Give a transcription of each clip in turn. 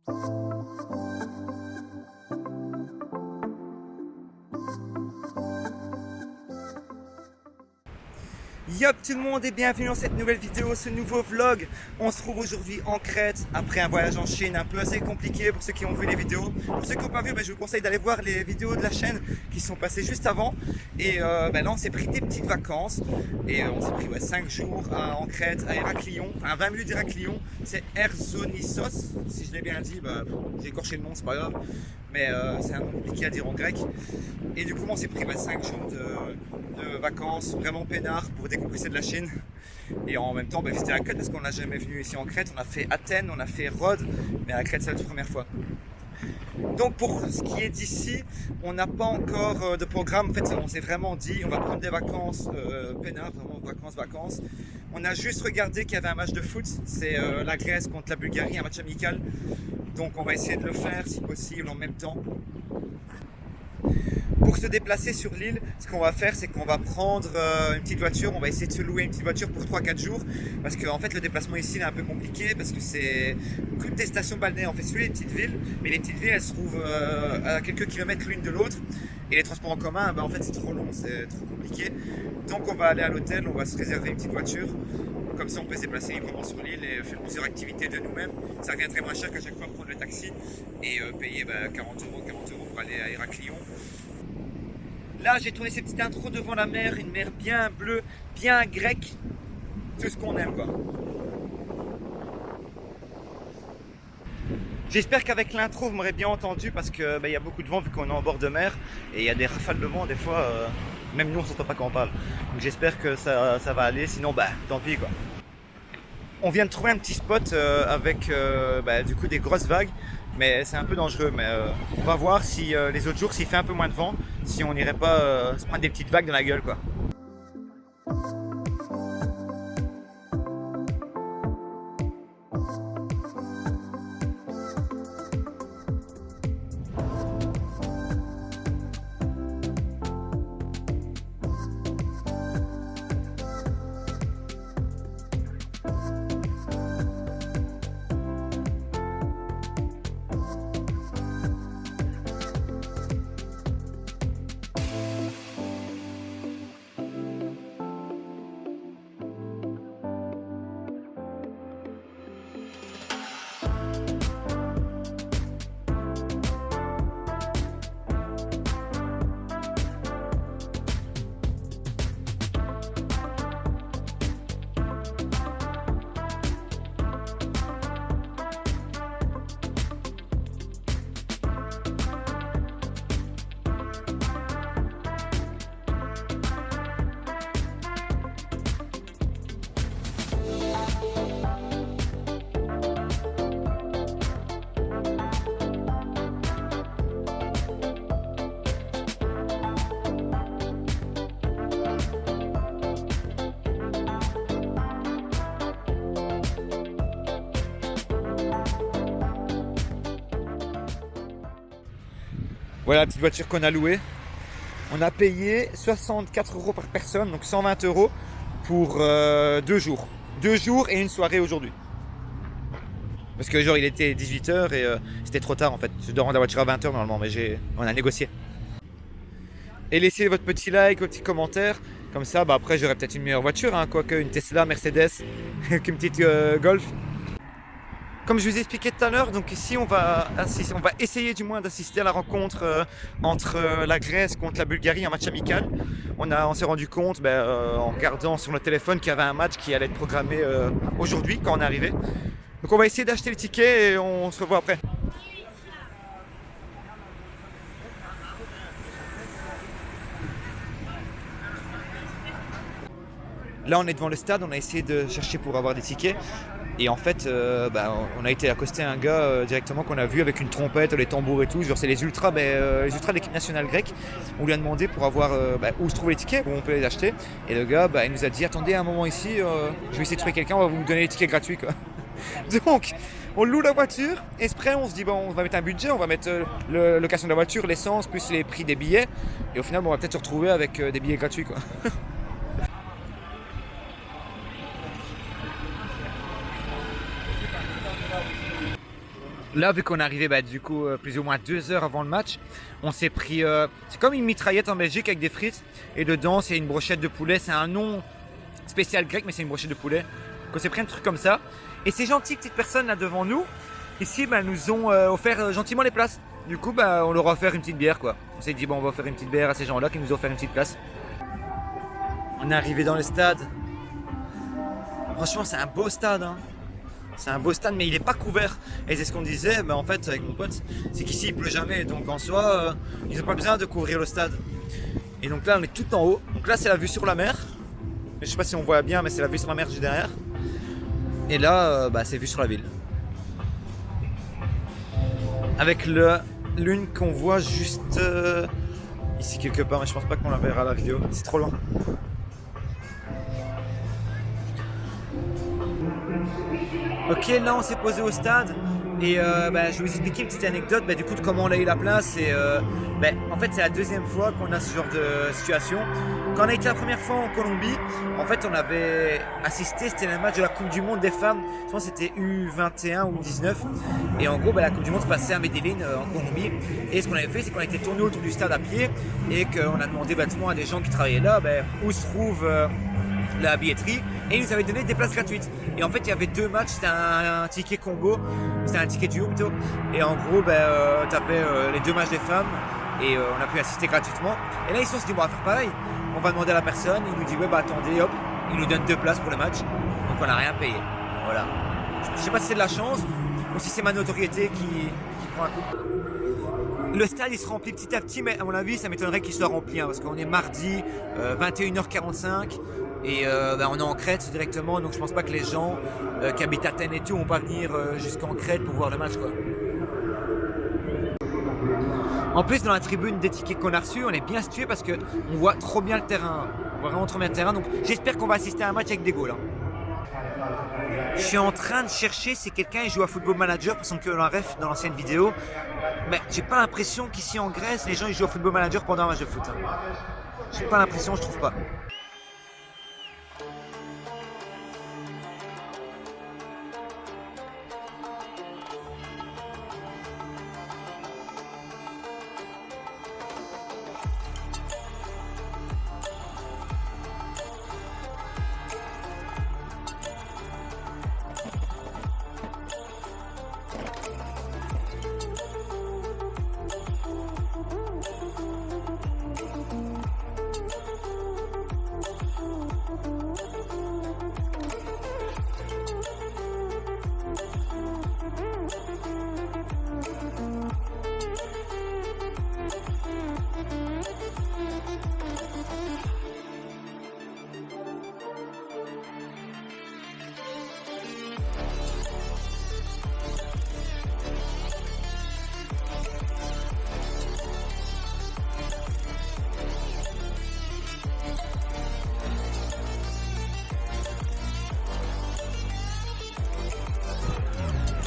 Yop tout le monde et bienvenue dans cette nouvelle vidéo, ce nouveau vlog. On se trouve aujourd'hui en Crète après un voyage en Chine un peu assez compliqué pour ceux qui ont vu les vidéos. Pour ceux qui n'ont pas vu, je vous conseille d'aller voir les vidéos de la chaîne qui sont passées juste avant. Et là on s'est pris des petites vacances et on s'est pris 5 jours en Crète à Héraklion, enfin 20 minutes d'Héraklion. C'est Herzonissos, si je l'ai bien dit, j'ai écorché le nom, c'est pas grave. Mais c'est un nom compliqué à dire en grec. Et du coup on s'est pris 5 jours de vacances vraiment peinards pour décompresser de la Chine. Et en même temps c'était la Crète parce qu'on n'a jamais venu ici en Crète. On a fait Athènes, on a fait Rhodes, mais à la Crète c'est la toute première fois. Donc pour ce qui est d'ici, on n'a pas encore de programme. En fait on s'est vraiment dit on va prendre des vacances peinards, vraiment vacances. On a juste regardé qu'il y avait un match de foot, c'est la Grèce contre la Bulgarie, un match amical. Donc on va essayer de le faire si possible en même temps. Pour se déplacer sur l'île, ce qu'on va faire, c'est qu'on va prendre une petite voiture. On va essayer de se louer une petite voiture pour 3-4 jours. Parce que en fait, le déplacement ici est un peu compliqué. Parce que c'est toutes des stations balnéaires. On fait sur les petites villes. Mais les petites villes, elles se trouvent à quelques kilomètres l'une de l'autre. Et les transports en commun, en fait, c'est trop long. C'est trop compliqué. Donc on va aller à l'hôtel. On va se réserver une petite voiture. Comme ça, on peut se déplacer librement sur l'île et faire plusieurs activités de nous-mêmes. Ça reviendrait moins cher qu'à chaque fois prendre le taxi et payer 40 € pour aller à Héraklion. Là, j'ai tourné ces petites intros devant la mer, une mer bien bleue, bien grecque, tout ce qu'on aime quoi. J'espère qu'avec l'intro vous m'aurez bien entendu parce que y a beaucoup de vent vu qu'on est en bord de mer et il y a des rafales de vent des fois, même nous on s'entend pas quand on parle. Donc j'espère que ça va aller, sinon tant pis quoi. On vient de trouver un petit spot avec du coup des grosses vagues, mais c'est un peu dangereux. Mais on va voir si les autres jours, s'il fait un peu moins de vent, si on n'irait pas se prendre des petites vagues dans la gueule quoi. Voilà la petite voiture qu'on a louée. On a payé 64 € par personne, donc 120 € pour 2 jours. 2 jours et une soirée aujourd'hui. Parce que genre il était 18 h et c'était trop tard en fait. Je dois rendre la voiture à 20 h normalement, mais on a négocié. Et laissez votre petit like, votre petit commentaire. Comme ça, après j'aurai peut-être une meilleure voiture, hein, quoique une Tesla, Mercedes, qu'une petite Golf. Comme je vous ai expliqué tout à l'heure, donc ici on va essayer du moins d'assister à la rencontre entre la Grèce contre la Bulgarie, un match amical. On s'est rendu compte en regardant sur notre téléphone qu'il y avait un match qui allait être programmé aujourd'hui quand on est arrivé. Donc on va essayer d'acheter les tickets et on se revoit après. Là on est devant le stade, on a essayé de chercher pour avoir des tickets. Et en fait, on a été accosté à un gars directement qu'on a vu avec une trompette, les tambours et tout. Genre c'est les ultras de l'équipe nationale grecque. On lui a demandé pour avoir où se trouvent les tickets, où on peut les acheter. Et le gars, il nous a dit attendez un moment ici, je vais essayer de trouver quelqu'un, on va vous donner les tickets gratuits quoi. Donc, on loue la voiture, et après on se dit on va mettre un budget, on va mettre la location de la voiture, l'essence, plus les prix des billets. Et au final, on va peut-être se retrouver avec des billets gratuits quoi. Là, vu qu'on est arrivé du coup plus ou moins 2 heures avant le match, on s'est pris... c'est comme une mitraillette en Belgique avec des frites. Et dedans, c'est une brochette de poulet. C'est un nom spécial grec, mais c'est une brochette de poulet. Donc on s'est pris un truc comme ça. Et ces gentilles petites personnes là devant nous, ici, nous ont offert gentiment les places. Du coup, on leur a offert une petite bière, quoi. On s'est dit, bon, on va offrir une petite bière à ces gens-là qui nous ont offert une petite place. On est arrivé dans le stade. Franchement, c'est un beau stade, hein. C'est un beau stade, mais il n'est pas couvert. Et c'est ce qu'on disait, en fait, avec mon pote, c'est qu'ici il pleut jamais. Donc en soi, ils n'ont pas besoin de couvrir le stade. Et donc là, on est tout en haut. Donc là, c'est la vue sur la mer. Je sais pas si on voit bien, mais c'est la vue sur la mer juste derrière. Et là, c'est vue sur la ville. Avec le lune qu'on voit juste ici quelque part, mais je pense pas qu'on la verra à la vidéo. C'est trop loin. Ok, là on s'est posé au stade et je vais vous expliquer une petite anecdote du coup de comment on a eu la place. Et, en fait c'est la deuxième fois qu'on a ce genre de situation. Quand on a été la première fois en Colombie, en fait on avait assisté, c'était le match de la Coupe du Monde des femmes, je pense que c'était U21 ou U19. Et en gros la Coupe du Monde se passait à Medellín en Colombie. Et ce qu'on avait fait, c'est qu'on a été tourné autour du stade à pied et qu'on a demandé bêtement à des gens qui travaillaient là où se trouve la billetterie, et ils nous avaient donné des places gratuites. Et en fait il y avait 2 matchs, c'était un ticket combo, c'était un ticket duo plutôt, et en gros t'avais les 2 matchs des femmes et on a pu assister gratuitement. Et là ils se sont dit, bon, on va faire pareil, on va demander à la personne, il nous dit attendez, hop, il nous donne 2 places pour le match, donc on n'a rien payé. Voilà, je sais pas si c'est de la chance ou si c'est ma notoriété qui prend un coup. Le stade il se remplit petit à petit, mais à mon avis ça m'étonnerait qu'il soit rempli, parce qu'on est mardi 21h45 et on est en Crète directement, donc je pense pas que les gens qui habitent Athènes et tout vont pas venir jusqu'en Crète pour voir le match, quoi. En plus, dans la tribune des tickets qu'on a reçus, on est bien situé parce qu'on voit trop bien le terrain, on voit vraiment trop bien le terrain, donc j'espère qu'on va assister à un match avec des goals, hein. Je suis en train de chercher si quelqu'un joue à Football Manager, parce qu'on a un ref dans l'ancienne vidéo. Mais j'ai pas l'impression qu'ici en Grèce, les gens ils jouent au Football Manager pendant un match de foot, hein. J'ai pas l'impression, je trouve pas.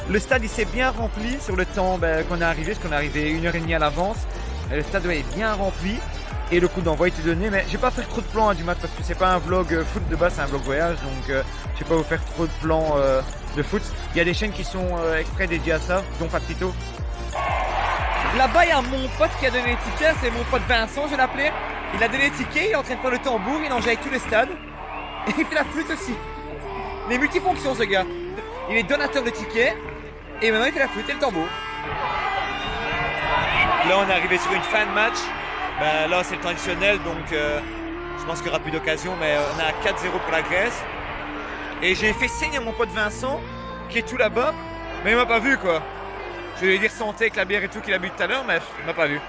Le stade il s'est bien rempli sur le temps qu'on est arrivé, parce qu'on est arrivé 1h30 à l'avance. Le stade est bien rempli et le coup d'envoi était donné, mais je vais pas faire trop de plans du match parce que c'est pas un vlog foot de base, c'est un vlog voyage, donc je vais pas vous faire trop de plans de foot. Il y a des chaînes qui sont exprès dédiées à ça, dont Papito. Là-bas il y a mon pote qui a donné les tickets, c'est mon pote Vincent, je vais l'appeler. Il a donné les tickets, il est en train de faire le tambour, il enjaille tout le stade et il fait la flûte aussi. Il est multifonction ce gars. Il est donateur de tickets. Et maintenant il fait la flûte et le tambour. Là on est arrivé sur une fin de match. Là c'est le temps additionnel, donc je pense qu'il n'y aura plus d'occasion, mais on est à 4-0 pour la Grèce. Et j'ai fait signe à mon pote Vincent qui est tout là-bas, mais il m'a pas vu, quoi. Je lui ai dit santé avec la bière et tout qu'il a bu tout à l'heure, mais il m'a pas vu.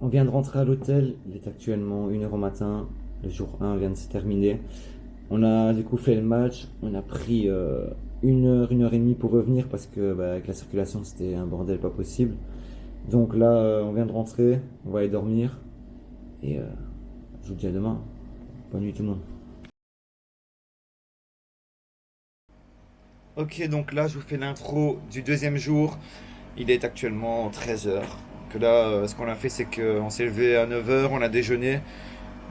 On vient de rentrer à l'hôtel, il est actuellement 1h au matin, le jour 1 vient de se terminer. On a du coup fait le match, on a pris 1h pour revenir parce que avec la circulation c'était un bordel pas possible. Donc là on vient de rentrer, on va aller dormir et je vous dis à demain. Bonne nuit tout le monde. Ok, donc là je vous fais l'intro du deuxième jour. Il est actuellement 13h. Que là ce qu'on a fait c'est qu'on s'est levé à 9h, on a déjeuné.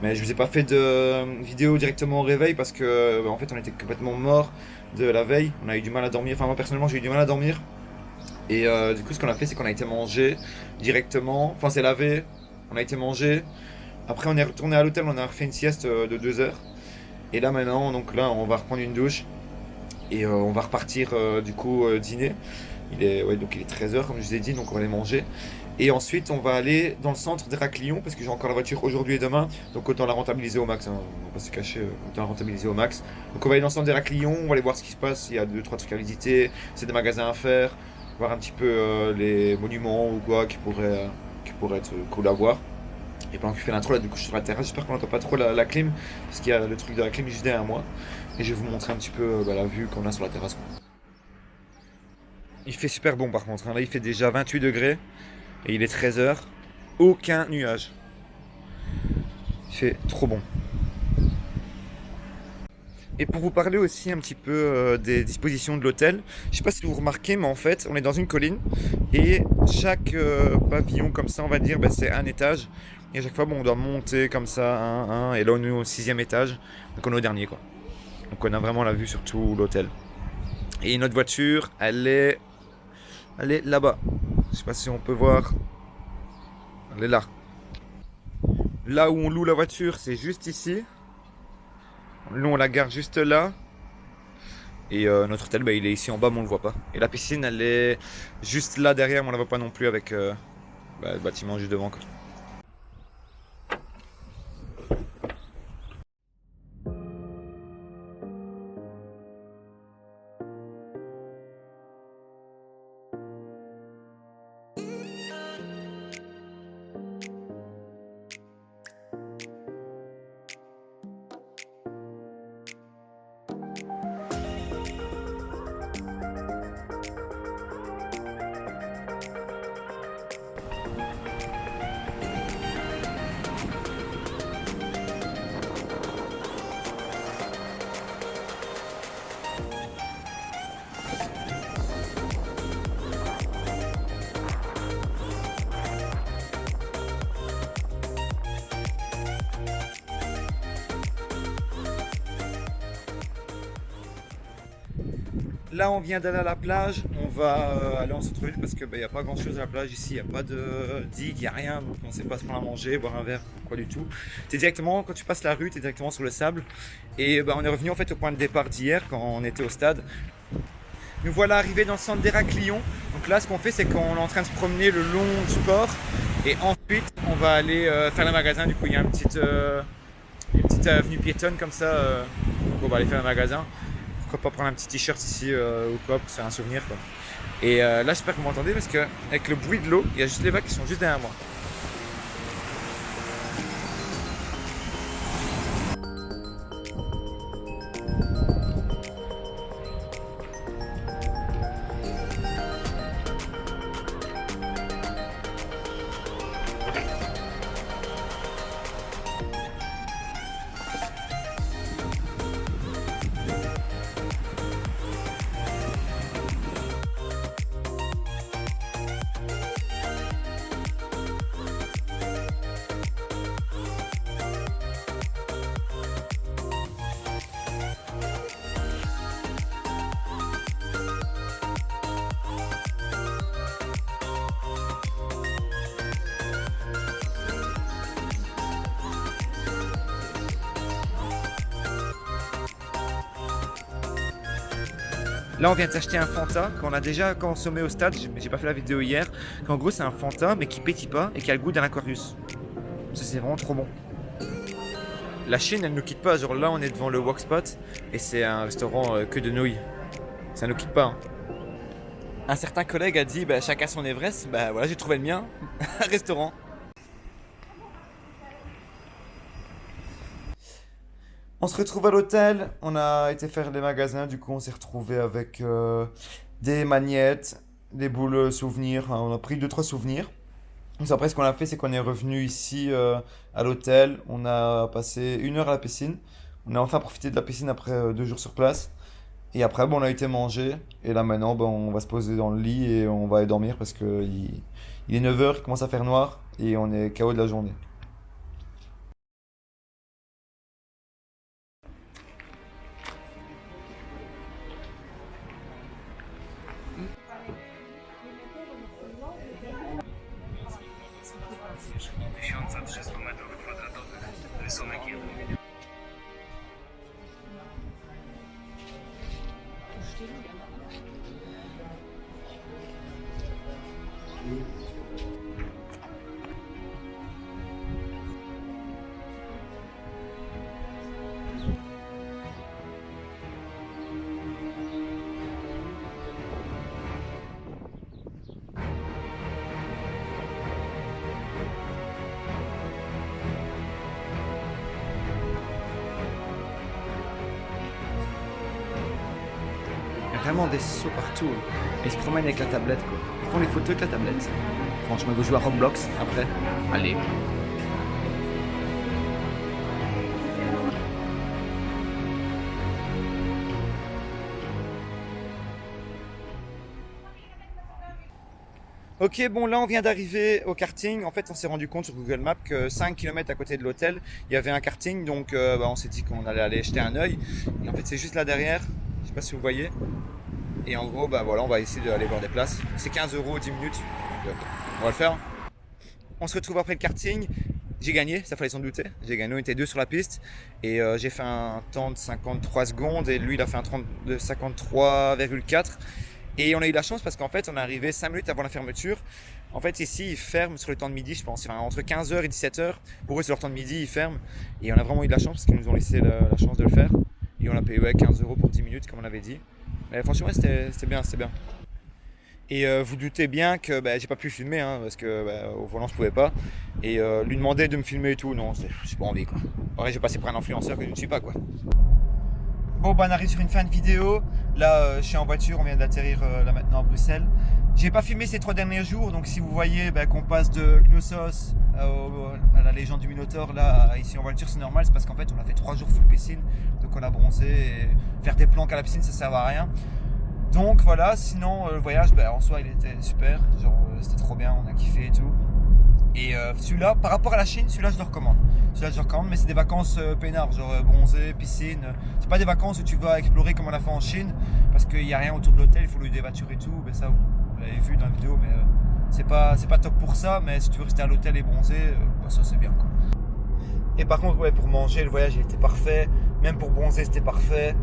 Mais je vous ai pas fait de vidéo directement au réveil parce que en fait on était complètement mort de la veille. On a eu du mal à dormir, enfin moi personnellement j'ai eu du mal à dormir. Et du coup, ce qu'on a fait, c'est qu'on a été manger directement. Enfin, c'est lavé. On a été manger. Après, on est retourné à l'hôtel. On a refait une sieste de 2 heures. Et là, maintenant, donc là, on va reprendre une douche. Et on va repartir du coup dîner. Donc il est 13 heures comme je vous ai dit. Donc on va aller manger. Et ensuite, on va aller dans le centre d'Héraclion. Parce que j'ai encore la voiture aujourd'hui et demain. Donc autant la rentabiliser au max, hein. On va pas se cacher. Autant la rentabiliser au max. Donc on va aller dans le centre d'Héraclion. On va aller voir ce qui se passe. Il y a 2-3 trucs à visiter. C'est des magasins à faire. Voir un petit peu les monuments ou quoi qui pourraient être cool à voir. Et pendant que je fais l'intro, là, du coup, je suis sur la terrasse. J'espère qu'on n'entend pas trop la clim. Parce qu'il y a le truc de la clim juste derrière moi. Et je vais vous montrer un petit peu la vue qu'on a sur la terrasse, quoi. Il fait super bon par contre, hein. Là, il fait déjà 28 degrés. Et il est 13 heures. Aucun nuage. Il fait trop bon. Et pour vous parler aussi un petit peu des dispositions de l'hôtel, je sais pas si vous remarquez, mais en fait, on est dans une colline et chaque pavillon comme ça, on va dire, bah, c'est un étage. Et à chaque fois, bon, on doit monter comme ça, et là, on est au 6e étage, donc on est au dernier, quoi. Donc on a vraiment la vue sur tout l'hôtel. Et notre voiture, elle est là-bas. Je sais pas si on peut voir. Elle est là. Là où on loue la voiture, c'est juste ici. Nous, on la gare juste là. Et notre hôtel, bah, il est ici en bas, mais on le voit pas. Et la piscine, elle est juste là derrière, mais on la voit pas non plus avec le bâtiment juste devant, quoi. Là, on vient d'aller à la plage. On va aller en centre-ville parce que n'y a pas grand-chose à la plage ici. Il n'y a pas de digue, il n'y a rien. Donc on ne sait pas se prendre à manger, boire un verre, quoi du tout. T'es directement, quand tu passes la rue, tu es directement sur le sable. Et on est revenu en fait au point de départ d'hier quand on était au stade. Nous voilà arrivés dans le centre d'Héraclion. Donc là, ce qu'on fait, c'est qu'on est en train de se promener le long du port. Et ensuite, on va aller faire le magasin. Du coup, il y a une petite avenue piétonne comme ça. Donc on va aller faire le magasin. Pourquoi pas prendre un petit t-shirt ici ou quoi pour se faire un souvenir, quoi. Et là, j'espère que vous m'entendez parce que avec le bruit de l'eau, il y a juste les vagues qui sont juste derrière moi. Là, on vient de s'acheter un Fanta qu'on a déjà consommé au stade, mais j'ai pas fait la vidéo hier. Qu'en gros, c'est un Fanta, mais qui pétille pas et qui a le goût d'un Aquarius. Ça, c'est vraiment trop bon. La Chine, elle ne nous quitte pas. Genre là, on est devant le Wokspot et c'est un restaurant que de nouilles. Ça ne nous quitte pas, hein. Un certain collègue a dit chacun son Everest. Bah voilà, j'ai trouvé le mien. Un restaurant. On se retrouve à l'hôtel, on a été faire les magasins, du coup on s'est retrouvé avec des magnettes, des boules souvenirs, enfin, on a pris 2-3 souvenirs. Donc après ce qu'on a fait c'est qu'on est revenu ici à l'hôtel, on a passé 1 heure à la piscine, on a enfin profité de la piscine après 2 jours sur place. Et après on a été manger, et là maintenant on va se poser dans le lit et on va aller dormir parce que il est 9 heures, il commence à faire noir et on est KO de la journée. Il y a vraiment des sauts partout. Et ils se promènent avec la tablette, quoi. Ils font les photos avec la tablette. Franchement, ils vont jouer à Roblox après. Allez. Ok, bon là on vient d'arriver au karting. En fait on s'est rendu compte sur Google Maps que 5 km à côté de l'hôtel, il y avait un karting. Donc on s'est dit qu'on allait aller jeter un œil. Et en fait c'est juste là derrière, je sais pas si vous voyez. Et en gros, voilà, on va essayer d'aller voir des places. C'est 15 € 10 minutes. Donc, on va le faire. On se retrouve après le karting. J'ai gagné, ça fallait s'en douter. J'ai gagné, on était deux sur la piste. Et j'ai fait un temps de 53 secondes. Et lui il a fait un temps de 53,4. Et on a eu la chance parce qu'en fait, on est arrivé 5 minutes avant la fermeture. En fait, ici, ils ferment sur le temps de midi, je pense. Enfin, entre 15h et 17h. Pour eux, c'est leur temps de midi, ils ferment. Et on a vraiment eu de la chance parce qu'ils nous ont laissé la chance de le faire. Et on a payé 15 € pour 10 minutes, comme on avait dit. Mais franchement, c'était bien, c'était bien. Et vous doutez bien que j'ai pas pu filmer, hein, parce que au volant, je pouvais pas. Et lui demander de me filmer et tout, non, j'ai pas envie, quoi. En vrai, j'ai passé pour un influenceur que je ne suis pas, quoi. Bon, on arrive sur une fin de vidéo. Là, je suis en voiture, on vient d'atterrir là maintenant à Bruxelles. J'ai pas filmé ces 3 derniers jours, donc si vous voyez qu'on passe de Knossos à la légende du Minotaure, là, ici en voiture, c'est normal, c'est parce qu'en fait, on a fait 3 jours full piscine, donc on a bronzé, et faire des planques à la piscine, ça sert à rien. Donc voilà, sinon, le voyage, en soi, il était super, genre, c'était trop bien, on a kiffé et tout. Et celui-là, par rapport à la Chine, celui-là je le recommande. Celui-là je le recommande, mais c'est des vacances peinards, genre bronzé, piscine. C'est pas des vacances où tu vas explorer comme on l'a fait en Chine, parce qu'il n'y a rien autour de l'hôtel, il faut louer des voitures et tout. Mais ça, vous l'avez vu dans la vidéo, mais c'est pas top pour ça. Mais si tu veux rester à l'hôtel et bronzer, ça c'est bien, quoi. Et par contre, pour manger, le voyage il était parfait. Même pour bronzer, c'était parfait.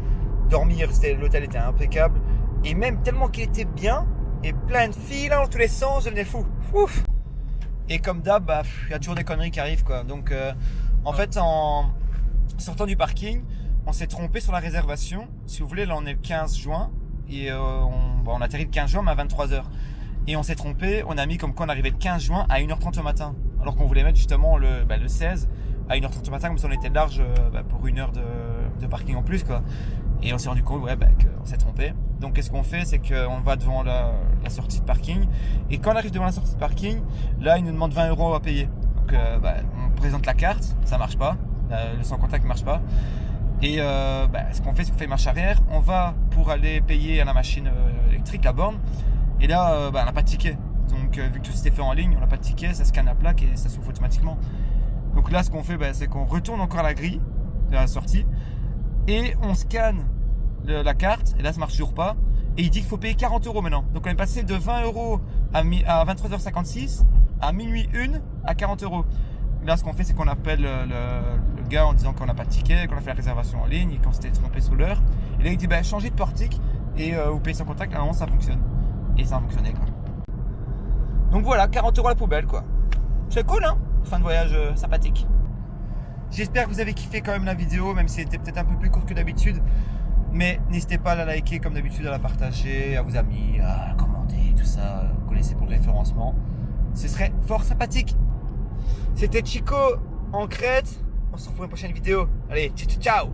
Dormir, l'hôtel était impeccable. Et même tellement qu'il était bien, et plein de filles là dans tous les sens, je devenais fou. Ouf. Et comme d'hab, il y a toujours des conneries qui arrivent, quoi. Donc en fait, en sortant du parking, on s'est trompé sur la réservation. Si vous voulez, là on est le 15 juin et on atterrit le 15 juin mais à 23h. Et on s'est trompé, on a mis comme quoi on arrivait le 15 juin à 1h30 au matin. Alors qu'on voulait mettre justement le 16 à 1h30 au matin, comme si on était large pour 1 heure de parking en plus, quoi. Et on s'est rendu compte qu'on s'est trompé. Donc qu'est-ce qu'on fait, c'est qu'on va devant la sortie de parking. Et quand on arrive devant la sortie de parking, là ils nous demandent 20 € à payer. Donc on présente la carte, ça marche pas, le sans contact marche pas. Et ce qu'on fait, c'est qu'on fait marche arrière. On va pour aller payer à la machine électrique, la borne. Et là, on n'a pas de ticket. Donc vu que tout s'était fait en ligne, on n'a pas de ticket, ça scanne la plaque et ça s'ouvre automatiquement. Donc là, ce qu'on fait, c'est qu'on retourne encore à la grille de la sortie. Et on scanne la carte, et là ça marche toujours pas, et il dit qu'il faut payer 40 € maintenant. Donc on est passé de 20 € à 23h56 à minuit 1 à 40 €. Là ce qu'on fait, c'est qu'on appelle le gars en disant qu'on n'a pas de ticket, qu'on a fait la réservation en ligne et qu'on s'était trompé sur l'heure. Et là il dit changez de portique et vous payez sans contact, normalement ça fonctionne. Et ça a fonctionné, quoi. Donc voilà, 40 € à la poubelle, quoi. C'est cool, hein, fin de voyage sympathique. J'espère que vous avez kiffé quand même la vidéo, même si elle était peut-être un peu plus courte que d'habitude. Mais n'hésitez pas à la liker comme d'habitude, à la partager à vos amis, à commenter, tout ça. Vous connaissez pour le référencement. Ce serait fort sympathique. C'était Chico en Crète. On se retrouve pour une prochaine vidéo. Allez, ciao.